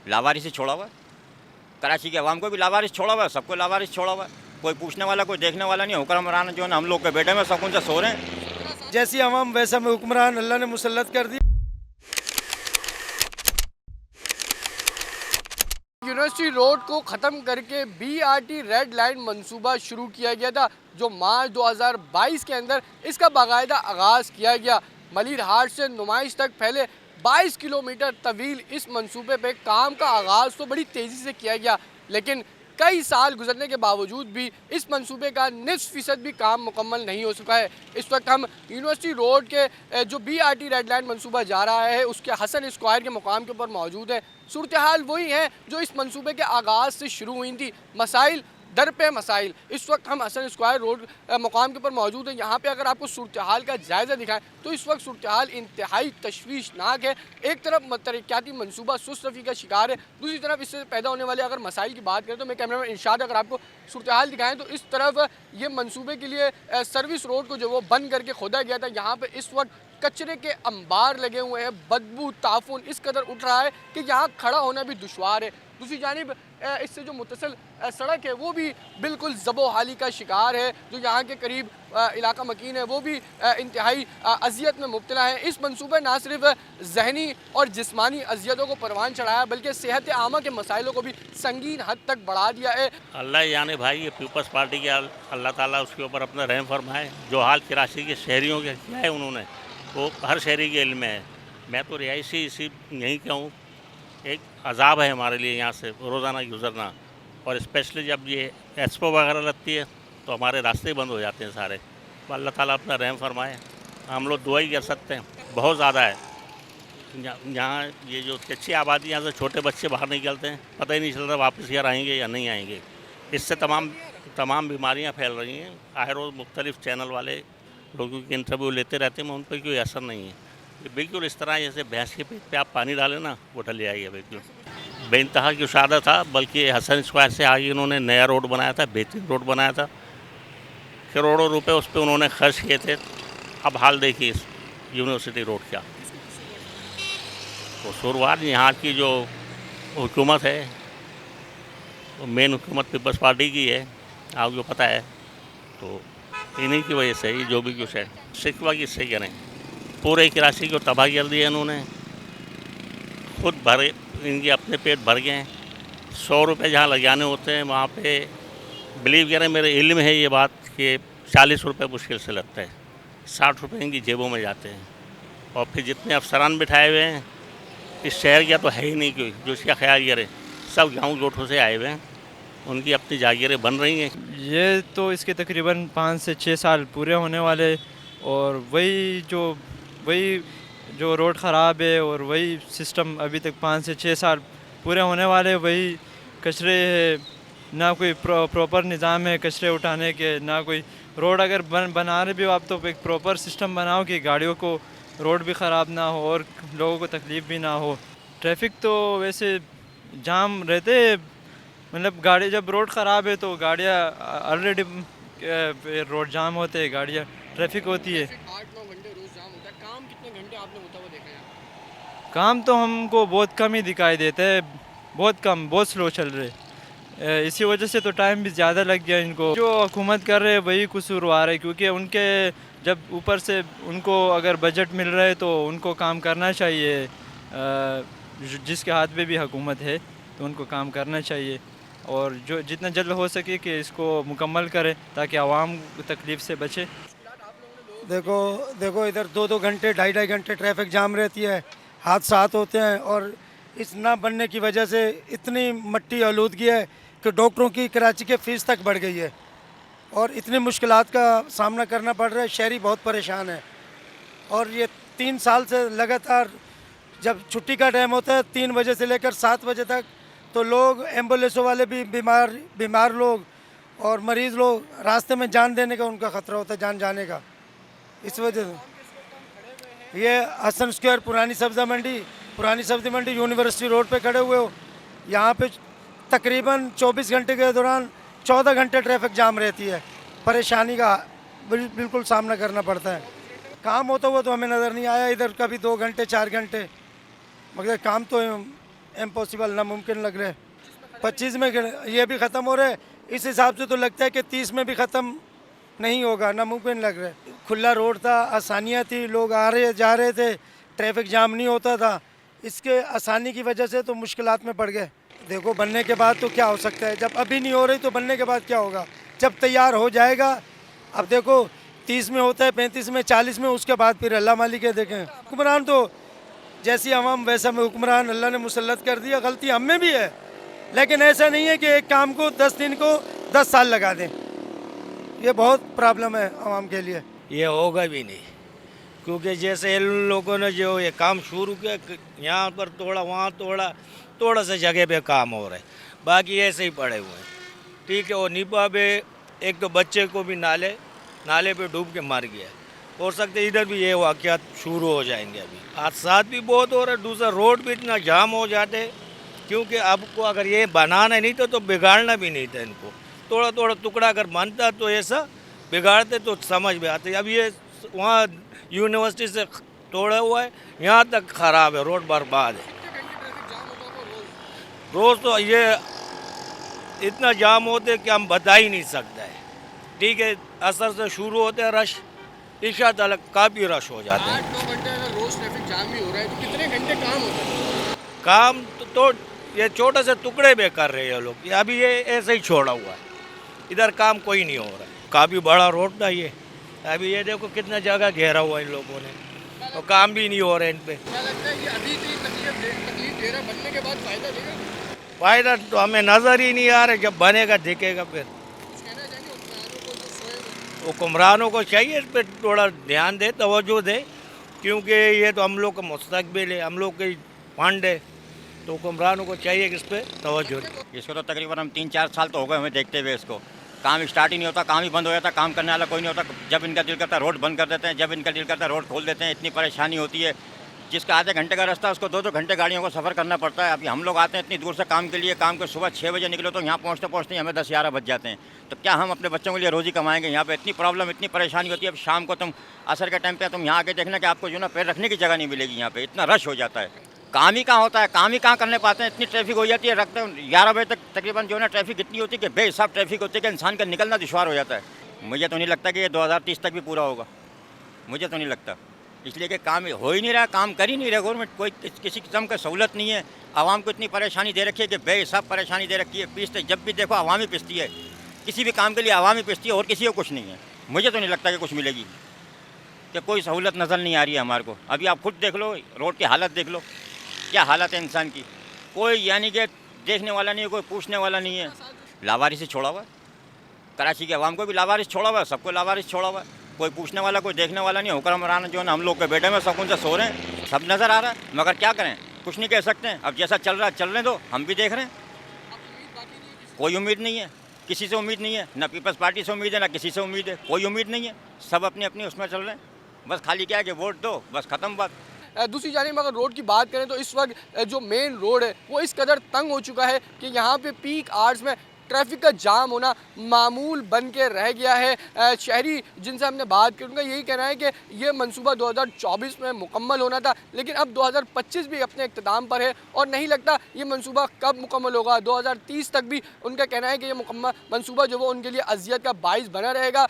लावारिस से छोड़ा हुआ है। कराची के अवाम को भी लावारिस छोड़ा हुआ है, सबको लावारिस छोड़ा हुआ है। कोई पूछने वाला, कोई देखने वाला नहीं है। हुक्मरान जो है ना हम लोग के बेटे में सुकून से सो रहे हैं। जैसी अवाम वैसा में हुक्मरान अल्लाह ने मुसल्लत कर दी। यूनिवर्सिटी रोड को ख़त्म करके BRT रेड लाइन मंसूबा शुरू किया गया था, जो मार्च 2022 के अंदर इसका बाकायदा आगाज़ किया गया। मलिर हाट से नुमाइश तक फैले 22 किलोमीटर तवील इस मंसूबे पे काम का आगाज़ तो बड़ी तेज़ी से किया गया, लेकिन कई साल गुजरने के बावजूद भी इस मंसूबे का 90% भी काम मुकम्मल नहीं हो चुका है। इस वक्त हम यूनिवर्सिटी रोड के जो BRT रेड लाइन मंसूबा जा रहा है उसके हसन स्क्वायर के मुकाम के ऊपर मौजूद है। सूरत हाल वही है जो इस मंसूबे के आगाज़ से शुरू हुई थी। मसाइल दर पे मसाइल। इस वक्त हम हसन स्क्वायर रोड मुकाम के ऊपर मौजूद है। यहाँ पे अगर आपको सूरत हाल का जायज़ा दिखाएं तो इस वक्त सूरत हाल इंतहाई तशवीशनाक है। एक तरफ तरक्याती मनसूबा सुस्त रफ़ी का शिकार है, दूसरी तरफ इससे पैदा होने वाले अगर मसाइल की बात करें तो मैं कैमरामैन इरशाद अगर आपको सूरत हाल दिखाएँ तो इस तरफ ये मनसूबे के लिए सर्विस रोड को जो वो बंद करके खोदा गया था। यहाँ पर इस वक्त कचरे के अंबार लगे हुए हैं, बदबू ताफुन इस कदर उठ रहा है कि यहाँ खड़ा होना भी दुश्वार है। दूसरी जानिब इससे जो मुत्तसिल सड़क है वो भी बिल्कुल ज़बो-हाली का शिकार है। जो यहाँ के करीब इलाका मकीन है वो भी इंतहाई अजियत में मुब्तला है। इस मंसूबे ना सिर्फ जहनी और जिस्मानी अजियतों को परवान चढ़ाया बल्कि सेहत आमा के मसाइलों को भी संगीन हद तक बढ़ा दिया है। अल्लाह यानी भाई ये पीपल्स पार्टी के अल्लाह ताला उसके ऊपर अपना रहम फरमाए। जो हाल कराची के शहरियों के किया है उन्होंने वो हर शहरी के इल्म है। मैं तो रिहायशी इसी यहीं का हूँ। एक अजाब है हमारे लिए यहाँ से रोज़ाना गुज़रना, और स्पेशली जब ये एक्सपो वगैरह लगती है तो हमारे रास्ते बंद हो जाते हैं सारे। तो अल्लाह ताला अपना रहम फरमाए। हम लोग दुआ ही कर सकते हैं। बहुत ज़्यादा है यहाँ ये जो कच्ची आबादी, यहाँ से छोटे बच्चे बाहर निकलते हैं, पता ही नहीं चलता वापस यार आएंगे या नहीं आएंगे। इससे तमाम बीमारियाँ फैल रही हैं। आए रोज़ मुख्तलिफ़ चैनल वाले लोगों के इंटरव्यू लेते रहते हैं, उन पर कोई असर नहीं है। बिल्कुल इस तरह जैसे भैंस के पेट पे आप पानी डालें ना, वो डल जाएगी बिल्कुल। बेइंतहा की उशादा था, बल्कि हसन स्क्वायर से आगे उन्होंने नया रोड बनाया था, बेहतरीन रोड बनाया था। करोड़ों रुपए उस पर उन्होंने खर्च किए थे। अब हाल देखिए इस यूनिवर्सिटी रोड का। तो शुरुआत यहाँ की जो हुकूमत है वो मेन हुकूमत पीपल्स पार्टी की है, आपको पता है। तो इन्हीं की वजह से ही जो भी कुछ है शिकवा की सही करें। पूरे कराची को तबाह कर दिया इन्होंने, खुद भरे, इनके अपने पेट भर गए हैं। 100 रुपये जहाँ लगाने होते हैं वहाँ पे बिलीव करें, मेरे इल्म है ये बात कि 40 रुपये मुश्किल से लगता है। 60 रुपये इनकी जेबों में जाते हैं। और फिर जितने अफसरान बिठाए हुए हैं इस शहर का तो है ही नहीं कोई जो इसका ख्याल करे। सब गाँव गोठों से आए हुए हैं, उनकी अपनी जागीरें बन रही हैं। ये तो इसके तकरीबन 5 से 6 साल पूरे होने वाले, और वही जो रोड ख़राब है और वही सिस्टम अभी तक 5 से 6 साल पूरे होने वाले। वही कचरे है, ना कोई प्रॉपर निज़ाम है कचरे उठाने के, ना कोई रोड अगर बना रहे भी हो आप तो एक प्रॉपर सिस्टम बनाओ कि गाड़ियों को रोड भी ख़राब ना हो और लोगों को तकलीफ़ भी ना हो। ट्रैफिक तो वैसे जाम रहते, मतलब गाड़ी जब रोड ख़राब है तो गाड़ियाँ ऑलरेडी रोड जाम होते हैं, गाड़ियाँ ट्रैफिक होती है। 8-9 घंटे रोज जाम होता है। काम कितने घंटे आपने होता हुआ देखा है? काम तो हमको बहुत कम ही दिखाई देता है, बहुत कम, बहुत स्लो चल रहे। इसी वजह से तो टाइम भी ज़्यादा लग गया इनको। जो हुकूमत कर रहे हैं वही कसूरवार है, क्योंकि उनके जब ऊपर से उनको अगर बजट मिल रहा है तो उनको काम करना चाहिए। जिसके हाथ में भी हुकूमत है तो उनको काम करना चाहिए, और जो जितना जल्द हो सके कि इसको मुकम्मल करें ताकि आवाम तकलीफ़ से बचे। देखो इधर 2-2 घंटे 2.5 घंटे ट्रैफिक जाम रहती है, हादसात होते हैं। और इस ना बनने की वजह से इतनी मट्टी आलूदगी है कि डॉक्टरों की कराची के फ़ीस तक बढ़ गई है और इतनी मुश्किलात का सामना करना पड़ रहा है। शहरी बहुत परेशान है। और ये 3 साल से लगातार जब छुट्टी का टाइम होता है 3 बजे से लेकर 7 बजे तक, तो लोग एम्बुलेंसों वाले भी बीमार लोग और मरीज़ लोग रास्ते में जान देने का उनका ख़तरा होता है, जान जाने का। इस वजह से ये हसन स्क्वायर पुरानी सब्ज़ी मंडी यूनिवर्सिटी रोड पे खड़े हुए हो। यहाँ पे तकरीबन 24 घंटे के दौरान 14 घंटे ट्रैफिक जाम रहती है। परेशानी का बिल्कुल सामना करना पड़ता है। काम होता हुआ तो हमें नज़र नहीं आया इधर कभी 2 घंटे 4 घंटे, मगर काम तो इम्पॉसिबल, नामुमकिन लग रहा है। 25 में ये भी ख़त्म हो रहा है, इस हिसाब से तो लगता है कि 30 में भी ख़त्म नहीं होगा, नामुमकिन लग रहा है। खुला रोड था, आसानियाँ थी, लोग आ रहे जा रहे थे, ट्रैफिक जाम नहीं होता था। इसके आसानी की वजह से तो मुश्किलात में पड़ गए। देखो बनने के बाद तो क्या हो सकता है, जब अभी नहीं हो रही तो बनने के बाद क्या होगा, जब तैयार हो जाएगा। अब देखो 30 में होता है, 35 में, 40 में, उसके बाद फिर अल्लाह मालिक है। देखें हुक्मरान तो जैसी आवाम वैसा में हुक्मरान अल्लाह ने मुसल्लत कर दिया। गलती हम में भी है, लेकिन ऐसा नहीं है कि एक काम को 10 दिन को 10 साल लगा दें। ये बहुत प्रॉब्लम है आवाम के लिए। ये होगा भी नहीं, क्योंकि जैसे इन लोगों ने जो ये काम शुरू किया, यहाँ पर तोड़ा वहाँ तोड़ा, थोड़ा सा जगह पे काम हो रहा है, बाकी ऐसे ही पड़े हुए हैं। ठीक है, और निपा पे एक तो बच्चे को भी नाले पे डूब के मर गया। हो सकता है इधर भी ये वाक़यात शुरू हो जाएंगे। अभी हादसा भी बहुत हो रहा है, दूसरा रोड भी इतना जाम हो जाते, क्योंकि अब को अगर ये बनाना नहीं तो बिगाड़ना भी नहीं था इनको। थोड़ा थोड़ा टुकड़ा अगर बनता तो ऐसा बिगाड़ते तो समझ में आते। अब ये वहाँ यूनिवर्सिटी से तोड़ा हुआ है, यहाँ तक ख़राब है, रोड बर्बाद है। रोज़ तो ये इतना जाम होते कि हम बता ही नहीं सकते है। ठीक है, असर से शुरू होते हैं रश, इशा तक काफ़ी रश हो जाता है। 8-9 घंटे अगर रोज ट्रैफिक जाम भी हो रहा है तो कितने घंटे काम होता है? काम तो ये छोटे से टुकड़े में कर रहे हैं लोग। ये अभी ये ऐसे ही छोड़ा हुआ है, इधर काम कोई नहीं हो रहा है। काफ़ी बड़ा रोड था ये, अभी ये देखो कितना जगह घेरा हुआ इन लोगों ने, और काम भी नहीं हो रहा है इन पे। क्या लगता है कि अभी तो ये तकलीफ दे रहा है, बनने के बाद फ़ायदा देगा? फ़ायदा तो हमें नज़र ही नहीं आ रहा, जब बनेगा दिखेगा फिर। कुछ कहना चाहेंगे हुक्मरानों को जो सोए हुए? हुक्मरानों को चाहिए इस पर थोड़ा ध्यान दे, तवज्जो दे, क्योंकि ये तो हम लोग का मुस्तकबिल है, हम लोग के फंड है, तो हुक्मरानों को चाहिए कि इस पर तवज्जो दे। इसको तो तकरीबन हम 3-4 साल तो हो गए हमें देखते हुए। इसको काम स्टार्ट ही नहीं होता, काम ही बंद हो जाता, काम करने वाला कोई नहीं होता। जब इनका दिल करता है रोड बंद कर देते हैं, जब इनका दिल करता है रोड खोल देते हैं। इतनी परेशानी होती है, जिसका आधे घंटे का रास्ता उसको 2-2 घंटे गाड़ियों को सफ़र करना पड़ता है। अभी हम लोग आते हैं इतनी दूर से काम के लिए, काम के सुबह 6 बजे निकले तो यहाँ पहुँचते पहुँचते हमें 10-11 बज जाते हैं। तो क्या हम अपने बच्चों के लिए रोज़ी कमाएंगे? यहाँ पे इतनी प्रॉब्लम, इतनी परेशानी होती है। अब शाम को तुम असर के टाइम पे तुम यहाँ आके देखना कि आपको जो ना पैर रखने की जगह नहीं मिलेगी। यहाँ पे इतना रश हो जाता है, काम ही कहाँ होता है, काम ही कहाँ करने पाते हैं। इतनी ट्रैफिक हो जाती है, रखते हैं 11 बजे तक तकरीबन जो है ना ट्रैफिक इतनी होती है कि बेहिसाब ट्रैफिक होती है कि इंसान का निकलना दुश्वार हो जाता है। मुझे तो नहीं लगता कि ये 2030 तक भी पूरा होगा, मुझे तो नहीं लगता। इसलिए कि काम हो ही नहीं रहा, काम कर ही नहीं रहा गवर्नमेंट। कोई किसी किस्म का सहूलत नहीं है। आवाम को इतनी परेशानी दे रखी है कि बेहिसाब परेशानी दे रखी है। पीसते जब भी देखो आवाम ही पिसती है, किसी भी काम के लिए आवाम ही पिसती है, और किसी को कुछ नहीं है। मुझे तो नहीं लगता कि कुछ मिलेगी, कि कोई सहूलत नज़र नहीं आ रही है हमारे को। अभी आप खुद देख लो, रोड की हालत देख लो, क्या हालत है इंसान की। कोई यानी कि देखने वाला नहीं है, कोई पूछने वाला नहीं है। लावारिस छोड़ा हुआ है, कराची के अवाम को भी लावारिस छोड़ा हुआ है, सबको लावारिस छोड़ा हुआ है। कोई पूछने वाला, कोई देखने वाला नहीं। हुक्मरान जो है ना हम लोग के बेटे में सुकून से सो रहे हैं, सब नज़र आ रहा है, मगर क्या करें, कुछ नहीं कह सकते हैं। अब जैसा चल रहा है चलने दो, हम भी देख रहे हैं। कोई उम्मीद नहीं है, किसी से उम्मीद नहीं है, ना पीपल्स पार्टी से उम्मीद है, ना किसी से उम्मीद है। कोई उम्मीद नहीं है, सब अपनी अपनी उसमें चल रहे हैं। बस खाली क्या है कि वोट दो, बस ख़त्म बात। दूसरी जानिब अगर रोड की बात करें तो इस वक्त जो मेन रोड है वो इस कदर तंग हो चुका है कि यहाँ पे पीक आवर्स में ट्रैफिक का जाम होना मामूल बन के रह गया है। शहरी जिनसे हमने बात की उनका यही कहना है कि ये मंसूबा 2024 में मुकम्मल होना था, लेकिन अब 2025 भी अपने इख्तिताम पर है और नहीं लगता ये मंसूबा कब मुकम्मल होगा। 2030 तक भी उनका कहना है कि ये मंसूबा जो वो उनके लिए अजियत का बाइस बना रहेगा।